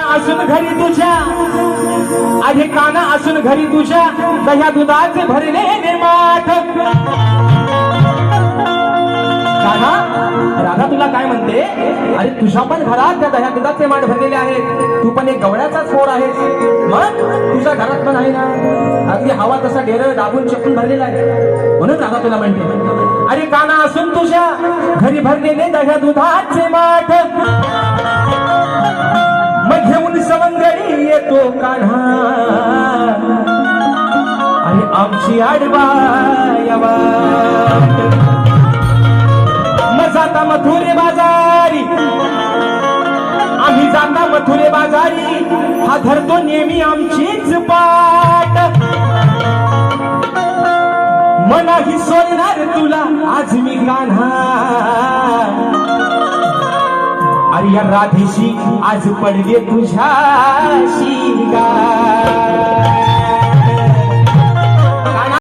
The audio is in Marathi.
असून घरी तुझ्या आहे काना असून घरी तुझ्या दह्या दुधाचे भरलेले माठ. काना राधा तुला काय म्हणते, अरे तुझ्या पण घरात त्या दह्या दुधाचे माठ भरलेले आहेत. तू पण एक गवळ्याचाच पोर आहेस, मग तुझ्या घरात पण आहे ना अगदी हवा तसा डेर दाबून चपून भरलेला आहे. म्हणून राधा तुला म्हणते, अरे काना असून तुझ्या घरी भरलेले दह्या दुधाचे माठ. मग घेऊन सवंगडी येतो कान्हा, आणि आमची आडवा यावा. मग जाता मथुरे बाजारी, आम्ही जाता मथुरे बाजारी, हा धरतो नेहमी आमचीच पाट. मनाही सोडणार तुला आज मी कान्हा, अरे या राधेशी आज पडले तुझ्याशी गाठ.